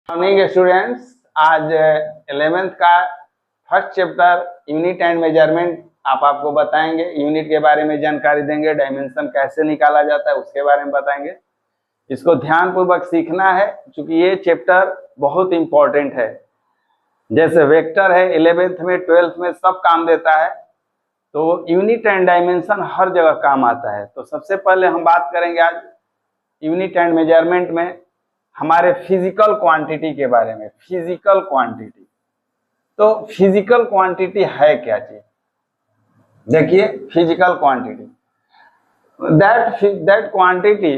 Morning students, आज 11th का first chapter unit and measurement आपको बताएंगे। यूनिट के बारे में जानकारी देंगे, डायमेंशन कैसे निकाला जाता है उसके बारे में बताएंगे। इसको ध्यान पूर्वक सीखना है क्योंकि ये चैप्टर बहुत इंपॉर्टेंट है। जैसे वेक्टर है 11th में 12th में सब काम देता है, तो यूनिट एंड डायमेंशन हर जगह काम आता है। तो सबसे पहले हम बात करेंगे आज यूनिट एंड मेजरमेंट में हमारे फिजिकल क्वांटिटी के बारे में। फिजिकल क्वांटिटी, तो फिजिकल क्वांटिटी है क्या चीज? देखिए, physical quantity that quantity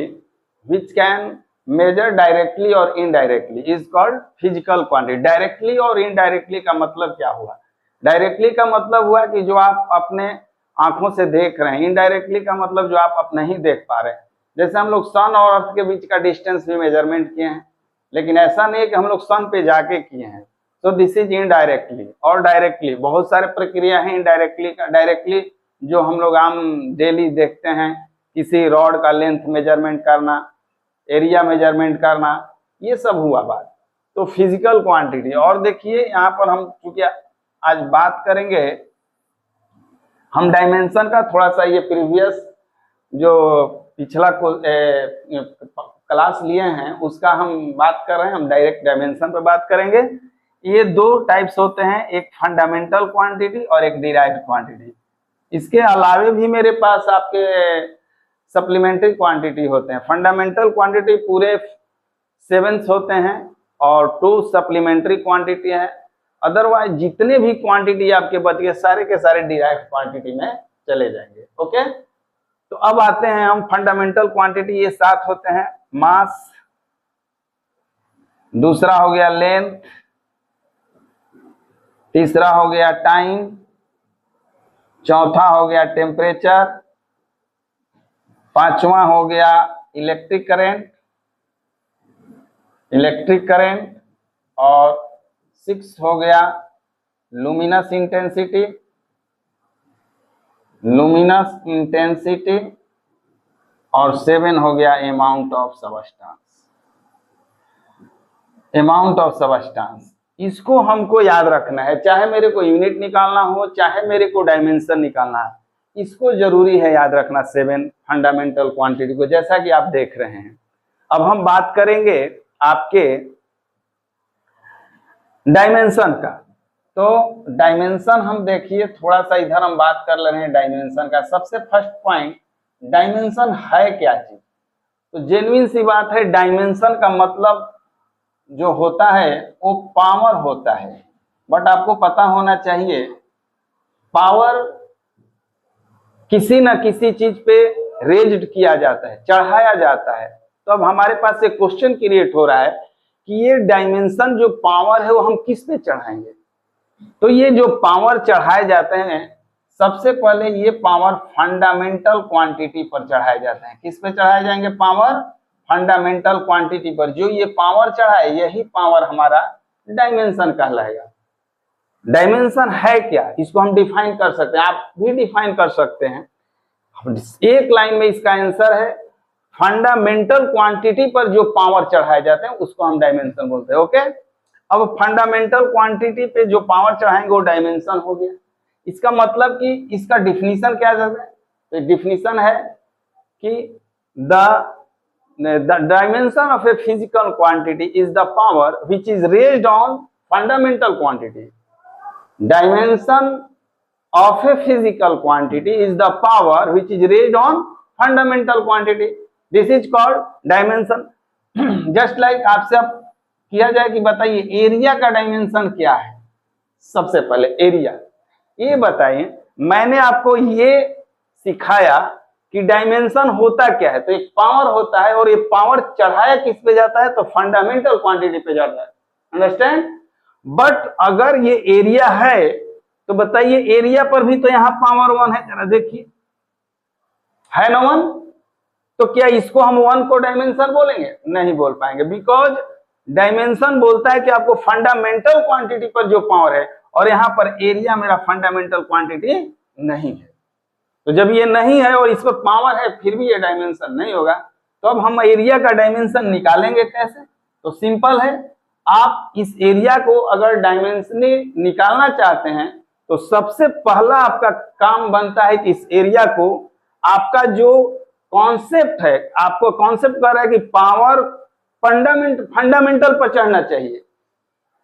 which can measure directly और indirectly is called physical quantity. Directly और इनडायरेक्टली का मतलब क्या हुआ? डायरेक्टली का मतलब हुआ कि जो आप अपने आंखों से देख रहे हैं। इनडायरेक्टली का मतलब जो आप नहीं देख पा रहे हैं। जैसे हम लोग सन और अर्थ के बीच का डिस्टेंस भी मेजरमेंट किए हैं, लेकिन ऐसा नहीं है कि हम लोग सन पे जाके किए हैं। तो दिस इज इनडायरेक्टली। और डायरेक्टली बहुत सारे प्रक्रिया है इनडायरेक्टली का। डायरेक्टली जो हम लोग आम डेली देखते हैं, किसी रॉड का लेंथ मेजरमेंट करना, एरिया मेजरमेंट करना, ये सब हुआ बात। तो फिजिकल क्वांटिटी। और देखिए यहाँ पर हम चूंकि आज बात करेंगे हम डायमेंशन का, थोड़ा सा ये प्रीवियस जो पिछला क्लास लिए हैं उसका हम बात कर रहे हैं। हम डायरेक्ट डायमेंशन पर बात करेंगे। ये दो टाइप्स होते हैं, एक फंडामेंटल क्वांटिटी और एक डिराइव्ड क्वांटिटी। इसके अलावे भी मेरे पास आपके सप्लीमेंट्री क्वांटिटी होते हैं। फंडामेंटल क्वांटिटी पूरे 7 होते हैं और 2 सप्लीमेंट्री क्वांटिटी है। अदरवाइज जितने भी क्वांटिटी आपके बच गए सारे के सारे डिराइव्ड क्वांटिटी में चले जाएंगे। ओके, तो अब आते हैं हम फंडामेंटल क्वांटिटी। ये 7 होते हैं। मास, दूसरा हो गया लेंथ, तीसरा हो गया टाइम, चौथा हो गया टेम्परेचर, पांचवा हो गया इलेक्ट्रिक करंट और 6 हो गया लुमिनस इंटेंसिटी और 7 हो गया अमाउंट ऑफ सबस्टेंस। इसको हमको याद रखना है, चाहे मेरे को यूनिट निकालना हो चाहे मेरे को डायमेंशन निकालना है, इसको जरूरी है याद रखना 7 फंडामेंटल क्वांटिटी को, जैसा कि आप देख रहे हैं। अब हम बात करेंगे आपके डायमेंशन का। तो डायमेंशन हम देखिए, थोड़ा सा इधर हम बात कर ले रहे हैं डायमेंशन का। सबसे फर्स्ट पॉइंट, डायमेंशन है क्या चीज? तो जेन्युइन सी बात है, डायमेंशन का मतलब जो होता है वो पावर होता है। बट आपको पता होना चाहिए पावर किसी न किसी चीज पे रेज्ड किया जाता है, चढ़ाया जाता है। तो अब हमारे पास एक क्वेश्चन क्रिएट हो रहा है कि ये डायमेंशन जो पावर है वो हम किस पे चढ़ाएंगे? तो ये जो पावर चढ़ाए जाते हैं, सबसे पहले ये पावर फंडामेंटल क्वांटिटी पर चढ़ाए जाते हैं। किस पे चढ़ाए जाएंगे? पावर फंडामेंटल क्वांटिटी पर। जो ये पावर चढ़ाए यही पावर हमारा डायमेंशन कहलाएगा। डायमेंशन है क्या, इसको हम डिफाइन कर सकते हैं, आप भी डिफाइन कर सकते हैं। एक लाइन में इसका आंसर है, फंडामेंटल क्वांटिटी पर जो पावर चढ़ाए जाते हैं उसको हम डायमेंशन बोलते हैं। ओके, अब फंडामेंटल क्वांटिटी पे जो पावर चढ़ाएंगे वो डायमेंशन हो गया। इसका मतलब कि इसका डिफिनीशन क्या है? तो डिफिनीशन है कि the dimension of a physical quantity is the power which is raised on fundamental quantity. Dimension of a physical quantity is the power which is raised on fundamental quantity. This is called dimension. Just like आपसे अब किया जाए कि बताइए area का dimension क्या है। सबसे पहले एरिया ये बताइए। मैंने आपको ये सिखाया कि डायमेंशन होता क्या है। तो एक पावर होता है और ये पावर चढ़ाया किस पे जाता है? तो फंडामेंटल क्वांटिटी पे जाता है। अंडरस्टैंड? बट अगर ये एरिया है तो बताइए एरिया पर भी तो यहाँ पावर 1 है। जरा देखिए, है ना 1? तो क्या इसको हम 1 को डायमेंशन बोलेंगे? नहीं बोल पाएंगे, बिकॉज डायमेंशन बोलता है कि आपको फंडामेंटल क्वांटिटी पर जो पावर है, और यहाँ पर एरिया मेरा फंडामेंटल क्वांटिटी नहीं है। तो जब ये नहीं है और इस पर पावर है फिर भी ये डायमेंशन नहीं होगा, तो अब हम एरिया का डायमेंशन निकालेंगे कैसे? तो सिंपल है, आप इस एरिया को अगर डायमेंशन निकालना चाहते हैं तो सबसे पहला आपका काम बनता है कि इस एरिया को आपका जो कॉन्सेप्ट है, आपको कॉन्सेप्ट कह रहा है कि पावर फंडामेंटल पर चढ़ना चाहिए,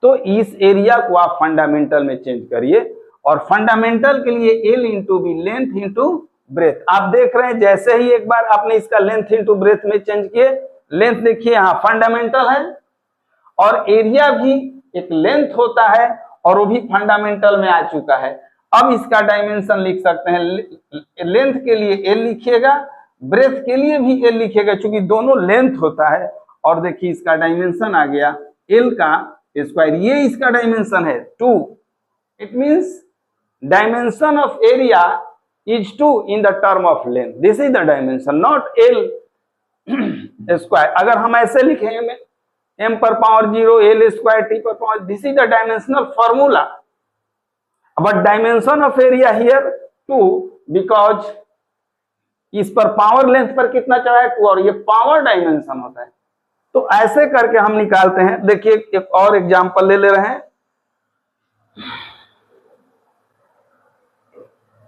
तो इस एरिया को आप फंडामेंटल में चेंज करिए। और फंडामेंटल के लिए l into b, length into breadth. आप देख रहे हैं जैसे ही एक बार आपने इसका लेंथ इंटू ब्रेथ में चेंज किए, लेंथ देखिए यहाँ फंडामेंटल है और एरिया भी एक लेंथ होता है और वो भी फंडामेंटल में आ चुका है। अब इसका डायमेंशन लिख सकते हैं, लेंथ के लिए एल लिखिएगा, ब्रेथ के लिए भी एल लिखिएगा, क्योंकि दोनों लेंथ होता है। और देखिए इसका डायमेंशन आ गया एल का स्क्वायर, ये इसका डायमेंशन है 2। It means dimension of area is 2 in the term of length. This is the dimension, not L square. अगर हम ऐसे लिखें m पर पावर 0 L square t पर power, this is the dimensional formula. But dimension of area here 2 because इस पर power length पर कितना चढ़ा है 2 और ये पावर डायमेंशन होता है। तो ऐसे करके हम निकालते हैं। देखिए एक और एग्जांपल ले रहे हैं,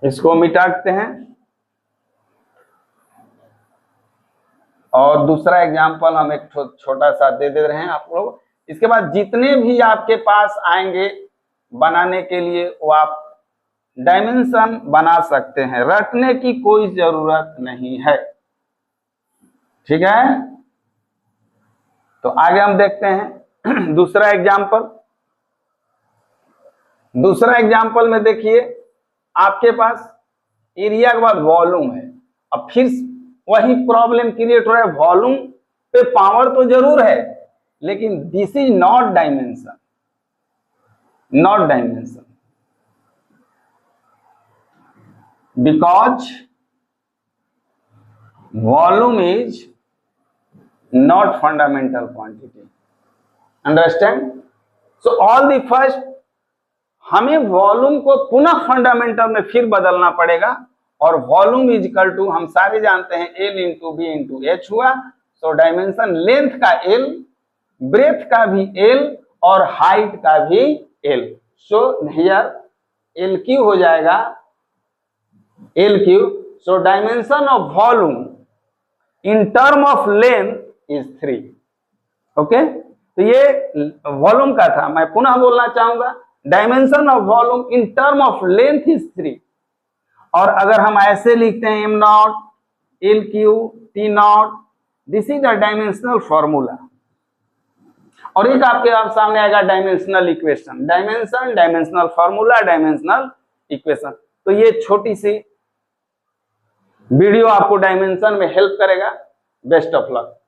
इसको मिटाते हैं और दूसरा एग्जांपल हम एक छोटा सा दे रहे हैं आप लोग। इसके बाद जितने भी आपके पास आएंगे बनाने के लिए वो आप डायमेंशन बना सकते हैं, रटने की कोई जरूरत नहीं है, ठीक है। तो आगे हम देखते हैं दूसरा एग्जांपल में देखिए आपके पास एरिया के बाद वॉल्यूम है। अब फिर वही प्रॉब्लम क्रिएट हो रहा है, वॉल्यूम पे पावर तो जरूर है लेकिन this is not dimension, because volume is not fundamental quantity. Understand? So all the first हमें वॉल्यूम को पुनः फंडामेंटल में फिर बदलना पड़ेगा और वॉल्यूम इज इक्वल टू, हम सारे जानते हैं l into b into h हुआ। सो डायमेंशन लेंथ का एल, ब्रेथ का भी एल और हाइट का भी l. So here l cube हो जाएगा l cube. So dimension of volume in term of length is 3। Okay, तो ये वॉल्यूम का था। मैं पुनः बोलना चाहूंगा, dimension of volume in term of length is 3। और अगर हम ऐसे लिखते हैं m not L Q T not, this is the dimensional formula. और एक आपके आप सामने आएगा dimensional equation, dimension, dimensional formula, dimensional equation. तो ये छोटी सी वीडियो आपको डायमेंशन में हेल्प करेगा। Best of luck.